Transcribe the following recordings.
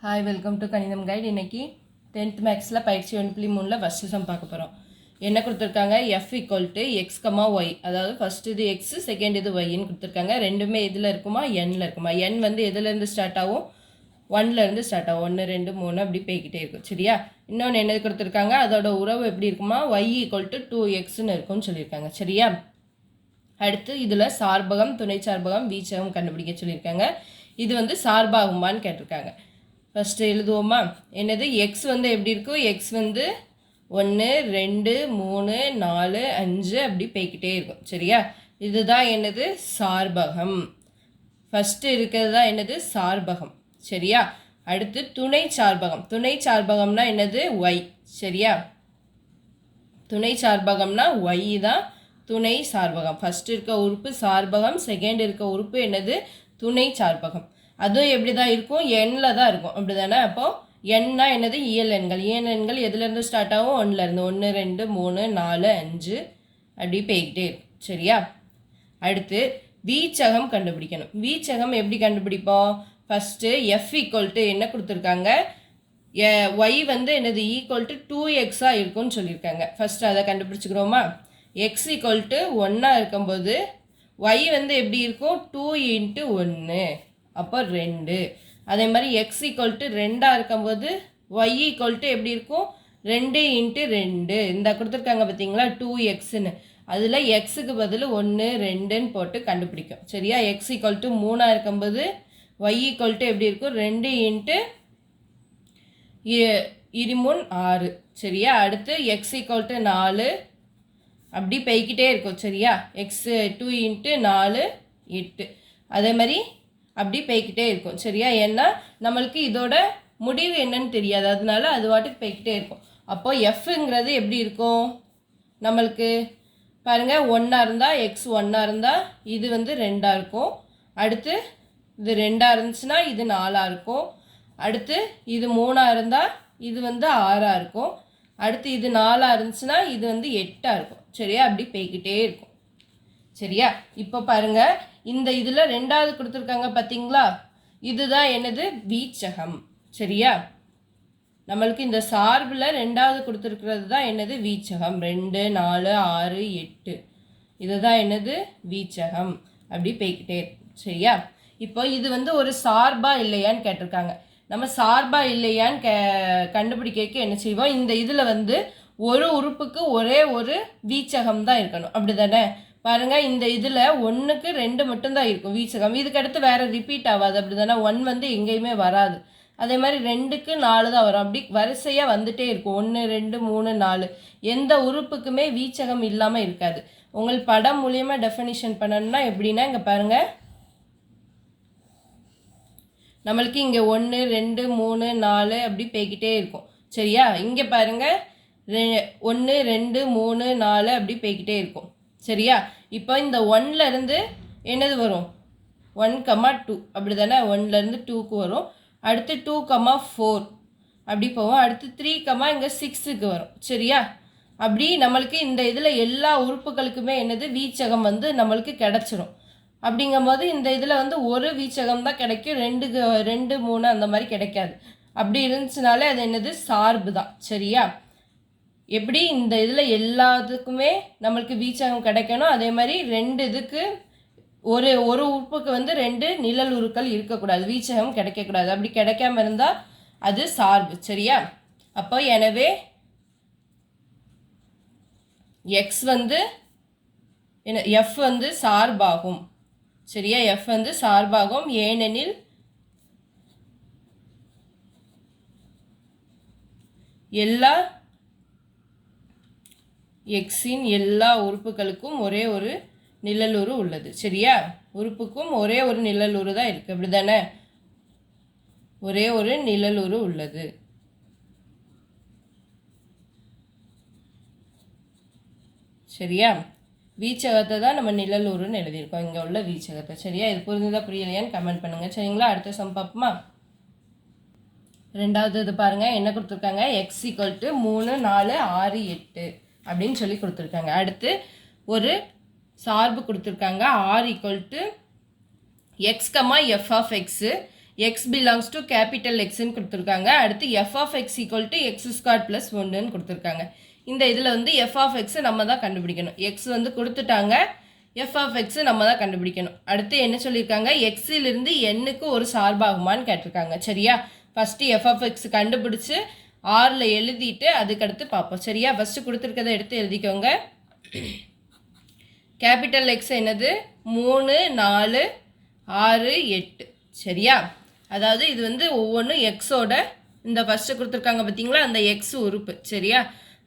Hi welcome to கணிதம் guide. இன்றைக்கி 10th மேக்ஸில் பயிற்சி 1.3 ஃபஸ்ட்டு சம் பார்க்க போகிறோம். என்ன கொடுத்துருக்காங்க? F equal to X comma Y, அதாவது ஃபஸ்ட்டு இது எக்ஸு, செகண்ட் இது ஒய்ன்னு கொடுத்துருக்காங்க. ரெண்டுமே இதில் இருக்குமா, எண்ணில் இருக்குமா? எண் வந்து எதுலேருந்து ஸ்டார்ட் ஆகும்? 1லேருந்து ஸ்டார்ட் ஆகும். 1 2 3 அப்படி போய்கிட்டே இருக்கும். சரியா? இன்னொன்று என்னது கொடுத்துருக்காங்க? அதோட உறவு எப்படி இருக்குமா? ஒய் ஈக்குவல் டு 2xன்னு இருக்கும்னு சொல்லியிருக்காங்க. சரியா? அடுத்து இதில் சார்பகம், துணை சார்பகம், வீச்சகம் கண்டுபிடிக்க சொல்லியிருக்காங்க. இது வந்து சார்பாகுமான்னு கேட்டிருக்காங்க. ஃபஸ்ட்டு எழுதுவோமா? என்னது எக்ஸ் வந்து எப்படி இருக்கும்? எக்ஸ் வந்து 1 2 3 4 5 அப்படி போய்கிட்டே இருக்கும். சரியா? இதுதான் என்னது? சார்பகம். ஃபஸ்ட்டு இருக்கிறது தான் என்னது? சார்பகம். சரியா? அடுத்து துணை சார்பகம். துணை சார்பகம்னா என்னது? ஒய். சரியா? துணை சார்பகம்னா ஒய் தான் துணை சார்பகம். ஃபஸ்ட்டு இருக்க உறுப்பு சார்பகம், செகண்ட் இருக்க உறுப்பு என்னது? துணை சார்பகம். அதுவும் எப்படி தான் இருக்கும்? எண்ணில் தான் இருக்கும். அப்படி தானே? அப்போது எண்ணா என்னது? இயல் எண்கள். இயல் எண்கள் எதுலேருந்து ஸ்டார்ட் ஆகும்? 1லேருந்து. 1 2 3 4 5 அப்படி போய்கிட்டே இருக்கும். சரியா? அடுத்து வீச்சகம் கண்டுபிடிக்கணும். வீச்சகம் எப்படி கண்டுபிடிப்போம்? ஃபஸ்ட்டு எஃப் ஈக்குவல் டு என்ன கொடுத்துருக்காங்க? ஒய் வந்து என்னது? ஈக்குவல் டு 2xஆக இருக்கும்னு சொல்லியிருக்காங்க. ஃபஸ்ட்டு அதை கண்டுபிடிச்சிக்கிறோமா? எக்ஸ் ஈக்குவல் டு 1ஆக இருக்கும்போது ஒய் வந்து எப்படி இருக்கும்? 2 × 1 அப்போ 2. அதே மாதிரி எக்ஸ் ஈக்குவல் டு 2ஆக இருக்கும்போது ஒய் ஈக்குவல் டு எப்படி இருக்கும்? 2 × 2. இந்த கொடுத்துருக்காங்க பார்த்தீங்களா? 2xன்னு. அதில் எக்ஸுக்கு பதில் 1 2ன்னு போட்டு கண்டுபிடிக்கும். சரியா? எக்ஸ் ஈக்குவல் டு 3ஆக இருக்கும்போது ஒய் ஈக்குவல் டு எப்படி இருக்கும்? 2 × 3 6. சரியா? அடுத்து எக்ஸ் ஈக்குவல் டு 4 அப்படி போய்கிட்டே இருக்கும். சரியா? எக்ஸ் 2 × 4 8. அதே மாதிரி அப்படி போய்கிட்டே இருக்கும். சரியா? ஏன்னா நம்மளுக்கு இதோட முடிவு என்னன்னு தெரியாது, அதனால அது வாட்டுக்கு போய்கிட்டே இருக்கும். அப்போது எஃப்ங்கிறது எப்படி இருக்கும்? நம்மளுக்கு பாருங்கள், 1ஆக இருந்தால் எக்ஸ் 1ஆக இருந்தால் இது வந்து 2ஆக இருக்கும். அடுத்து இது 2ஆக இருந்துச்சுன்னா இது 4ஆக இருக்கும். அடுத்து இது 3ஆக இருந்தால் இது வந்து 6ஆக இருக்கும். அடுத்து இது 4ஆக இருந்துச்சுன்னா இது வந்து 8ஆக இருக்கும். சரியா? அப்படி போய்கிட்டே இருக்கும். சரியா? இப்போ பாருங்கள், இந்த இதில் 2வது கொடுத்துருக்காங்க பார்த்தீங்களா? இதுதான் என்னது? வீச்சகம். சரியா? நம்மளுக்கு இந்த சார்பில் 2வது கொடுத்துருக்கிறது தான் என்னது? வீச்சகம். 2 4 6 8 இதுதான் என்னது? வீச்சகம். அப்படி போய்கிட்டே இருக்கும். சரியா? இப்போ இது வந்து ஒரு சார்பா இல்லையான்னு கேட்டிருக்காங்க. நம்ம சார்பா இல்லையான்னு கண்டுபிடிக்க என்ன செய்வோம்? இந்த இதில் வந்து ஒரு உறுப்புக்கு ஒரே ஒரு வீச்சகம் தான் இருக்கணும். அப்படி தானே? பாருங்கள், இந்த இதில் 1க்கு 2 மட்டும்தான் இருக்கும் வீச்சகம். இதுக்கு அடுத்து வேறு ரிப்பீட் ஆகாது. அப்படி தானே? 1 வந்து எங்கேயுமே வராது. அதே மாதிரி 2க்கு 4 தான் வரும். அப்படி வரிசையாக வந்துட்டே இருக்கும். 1 2 3 4 எந்த உறுப்புக்குமே வீச்சகம் இல்லாமல் இருக்காது. உங்கள் படம் மூலியமாக டெஃபினிஷன் பண்ணணும்னா எப்படின்னா, இங்கே பாருங்கள், நம்மளுக்கு இங்கே 1 2 3 4 அப்படி போய்கிட்டே இருக்கும். சரியா? இங்கே பாருங்கள், 1 2 3 4 அப்படி போய்கிட்டே இருக்கும். சரியா? இப்போ இந்த 1லேருந்து என்னது வரும்? 1, 2 அப்படி தானே? 1லேருந்து 2க்கு வரும். அடுத்து 2, 4 அப்படி போவோம். அடுத்து 3, இங்கே 6க்கு வரும். சரியா? அப்படி நம்மளுக்கு இந்த இதில் எல்லா உறுப்புகளுக்குமே என்னது? வீச்சகம் வந்து நம்மளுக்கு கிடச்சிரும். அப்படிங்கும்போது இந்த இதில் வந்து ஒரு வீச்சகம் தான் கிடைக்கும். 2 3 அந்த மாதிரி கிடைக்காது. அப்படி இருந்துச்சுனாலே அது என்னது? சார்பு தான். சரியா? எப்படி இந்த இதில் எல்லாத்துக்குமே நம்மளுக்கு வீச்சகம் கிடைக்கணும், அதே மாதிரி 2 இதுக்கு ஒரு உறுப்புக்கு வந்து 2 நிழல் உருக்கள் இருக்கக்கூடாது, வீச்சகம் கிடைக்கக்கூடாது. அப்படி கிடைக்காம இருந்தால் அது சார்பு. சரியா? அப்போ எனவே எக்ஸ் வந்து என்ன? எஃப் வந்து சார்பாகும். சரியா? எஃப் வந்து சார்பாகும். ஏனெனில் எல்லா எக்ஸின் எல்லா உறுப்புகளுக்கும் ஒரே ஒரு நிழலுரு உள்ளது. சரியா? உறுப்புக்கும் ஒரே ஒரு நிழலுரு தான் இருக்குது. அப்படி தானே? ஒரே ஒரு நிழலுரு உள்ளது. சரியா? வீச்சகத்தை தான் நம்ம நிழலுருன்னு எழுதியிருக்கோம், இங்கே உள்ள வீச்சகத்தை. சரியா? இது புரிஞ்சுதான் புரியலையான்னு கமெண்ட் பண்ணுங்கள். சரிங்களா? அடுத்த சம் பார்ப்போமா? 2வது இது பாருங்கள், என்ன கொடுத்துருக்காங்க? எக்ஸ் ஈக்குவல் டு 3 4 6 8 அப்படின்னு சொல்லி கொடுத்துருக்காங்க. அடுத்து ஒரு சார்பு கொடுத்துருக்காங்க, R equal to X comma F of X. X belongs to capital எக்ஸ்ன்னு கொடுத்துருக்காங்க. அடுத்து F of X equal to X square plus 1ன்னு கொடுத்துருக்காங்க. இந்த இதில் வந்து எஃப் ஆஃப் எக்ஸை நம்ம தான் கண்டுபிடிக்கணும். எக்ஸ் வந்து கொடுத்துட்டாங்க, எஃப் ஆஃப் எக்ஸ் நம்ம தான் கண்டுபிடிக்கணும். அடுத்து என்ன சொல்லியிருக்காங்க, எக்ஸிலிருந்து எண்ணுக்கு ஒரு சார்பாகுமான்னு கேட்டிருக்காங்க. சரியா, ஃபஸ்ட்டு எஃப் ஆஃப் எக்ஸ் கண்டுபிடிச்சி ஆறில் எழுதிட்டு அதுக்கடுத்து பார்ப்போம். சரியா, ஃபஸ்ட்டு கொடுத்துருக்கதை எடுத்து எழுதிக்கோங்க. கேபிட்டல் எக்ஸ் என்னது 3 4 6 8. சரியா, அதாவது இது வந்து ஒவ்வொன்றும் எக்ஸோட இந்த ஃபஸ்ட்டு கொடுத்துருக்காங்க பார்த்தீங்களா, அந்த எக்ஸ் உறுப்பு. சரியா,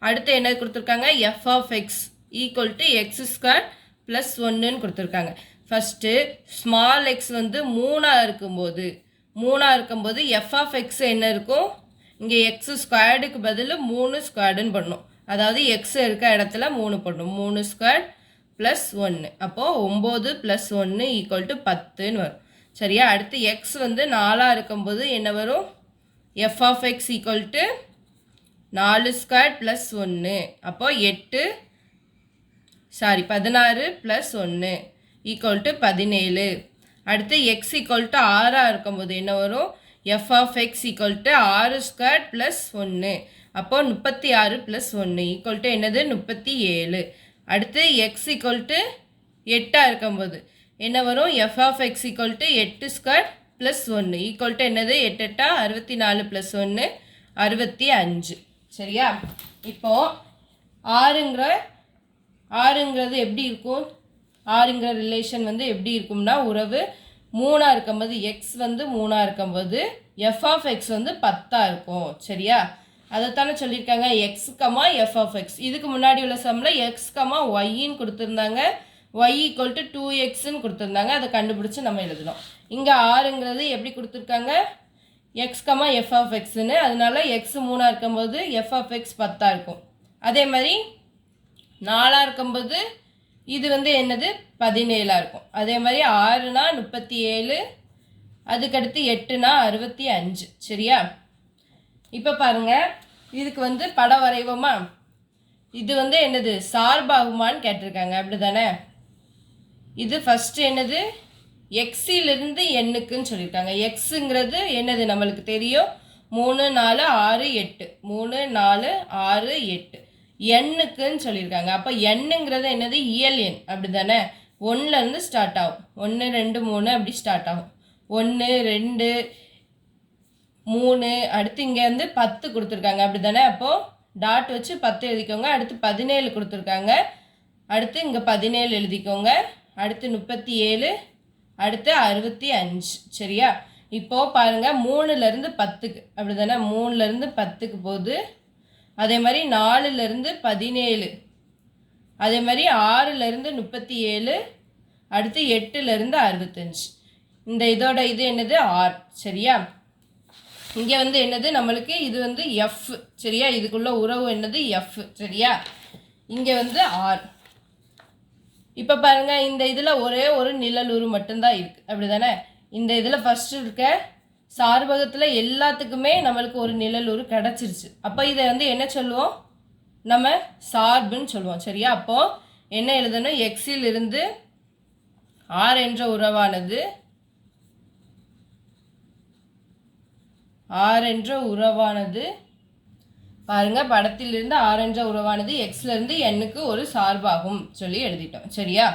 அடுத்து என்ன கொடுத்துருக்காங்க, F of X equal to X square plus 1ன்னு கொடுத்துருக்காங்க. ஃபஸ்ட்டு ஸ்மால் எக்ஸ் வந்து 3ஆக இருக்கும்போது எஃப் ஆஃப் எக்ஸ் என்ன இருக்கும், இங்கே எக்ஸ் ஸ்கொயர்டுக்கு பதில் 3 ஸ்கொயர்டுன்னு பண்ணணும். அதாவது எக்ஸ் இருக்க இடத்துல 3 பண்ணணும். 3 ஸ்கொயர் ப்ளஸ் 1, அப்போது 9 ப்ளஸ் 1 ஈக்குவல் டு 10ன்னு வரும். சரியா, அடுத்து எக்ஸ் வந்து 4ஆக இருக்கும்போது என்ன வரும், F of X equal to 4 square plus 1, அப்போது 16 ப்ளஸ் 1 ஈக்குவல் டு 17. அடுத்து எக்ஸ் ஈக்குவல் டு 6ஆக இருக்கும்போது என்ன வரும், F of X equal to 6 square plus 1, அப்போது 36 ப்ளஸ் 1 ஈக்குவல் டு என்னது 37. அடுத்து எக்ஸ் ஈக்குவல் டு 8ஆக இருக்கும்போது என்ன வரும், F of X equal to 8 square plus 1 equal to என்னது 8 8 64 ப்ளஸ் 1 65. சரியா, இப்போது ஆறுங்கிறது எப்படி இருக்கும், ஆறுங்கிற ரிலேஷன் வந்து எப்படி இருக்கும்னா, உறவு 3ஆக இருக்கும்போது எக்ஸ் வந்து 3ஆக இருக்கும்போது எஃப் ஆஃப் எக்ஸ் வந்து 10ஆக இருக்கும். சரியா, அதைத்தானே சொல்லியிருக்காங்க, X comma F of X. இதுக்கு முன்னாடி உள்ள சம்மில் எக்ஸ் கமா ஒய்ன்னு கொடுத்துருந்தாங்க, ஒய் ஈக்குவல் டு 2xன்னு கொடுத்துருந்தாங்க. அதை கண்டுபிடிச்சி நம்ம எழுதணும். இங்கே ஆறுங்கிறது எப்படி கொடுத்துருக்காங்க, எக்ஸ் கமா எஃப் ஆஃப் எக்ஸ்ன்னு, அதனால எக்ஸ் 3ஆக இருக்கும்போது எஃப் ஆஃப் எக்ஸ் 10ஆக இருக்கும். அதே மாதிரி 4ஆக இருக்கும்போது இது வந்து என்னது 17ஆக இருக்கும். அதே மாதிரி 6னா 37, அதுக்கடுத்து 8னா 65. சரியா, இப்போ பாருங்கள், இதுக்கு வந்து படம் வரைவோமா, இது வந்து என்னது சார்பாகுமான்னு கேட்டிருக்காங்க. அப்படி தானே, இது ஃபஸ்ட்டு என்னது எக்ஸிலிருந்து எண்ணுக்குன்னு சொல்லியிருக்காங்க. எக்ஸுங்கிறது என்னது நம்மளுக்கு தெரியும், 3 4 6 8, 3 4 6 8 எண்ணுக்குன்னு சொல்லியிருக்காங்க. அப்போ எண்ணுங்கிறது என்னது இயல் எண். அப்படி தானே, 1லேருந்து ஸ்டார்ட் ஆகும், 1 2 3 அப்படி ஸ்டார்ட் ஆகும். 1 2 3, அடுத்து இங்கே வந்து 10 கொடுத்துருக்காங்க. அப்படி தானே, அப்போது டாட் வச்சு 10 எழுதிக்கோங்க. அடுத்து 17 கொடுத்துருக்காங்க, அடுத்து இங்கே 17 எழுதிக்கோங்க. அடுத்து 37, அடுத்து 65. சரியா, இப்போது பாருங்கள் 3லேருந்து 10க்கு, அப்படி தானே 3லேருந்து 10க்கு போகுது. அதே மாதிரி 4லேருந்து 17, அதே மாதிரி 6லேருந்து 37, அடுத்து 8லேருந்து 65. இந்த இதோட இது என்னது ஆர். சரியா, இங்கே வந்து என்னது நம்மளுக்கு இது வந்து எஃப். சரியா, இதுக்குள்ள உறவு என்னது எஃப். சரியா, இங்கே வந்து ஆர். இப்போ பாருங்கள், இந்த இதில் ஒரே ஒரு நிழலுரு மட்டும்தான் இருக்குது. அப்படி தானே, இந்த இதில் ஃபஸ்ட்டு இருக்க சார்பகத்தில் எல்லாத்துக்குமே நம்மளுக்கு ஒரு நிழலுரு கிடச்சிருச்சு. அப்போ இதை வந்து என்ன சொல்லுவோம், நம்ம சார்புன்னு சொல்லுவோம். சரியா, அப்போது என்ன எழுதணும், எக்ஸில் இருந்து ஆர் என்ற உறவானது பாருங்க, படத்திலிருந்து ஆர் என்ற உறவானது எக்ஸ்லேருந்து எண்ணுக்கு ஒரு சார்பாகும் சொல்லி எழுதிட்டோம். சரியா,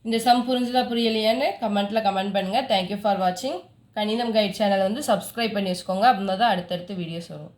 இந்த சம் புரிஞ்சுதா புரியலையான்னு கமெண்ட்டில் கமெண்ட் பண்ணுங்கள். தேங்க்யூ ஃபார் வாட்சிங். கணிதம் கைட் சேனல் வந்து சப்ஸ்கிரைப் பண்ணி வச்சுக்கோங்க, அப்படின்னா தான் அடுத்தடுத்து வீடியோஸ் வரும்.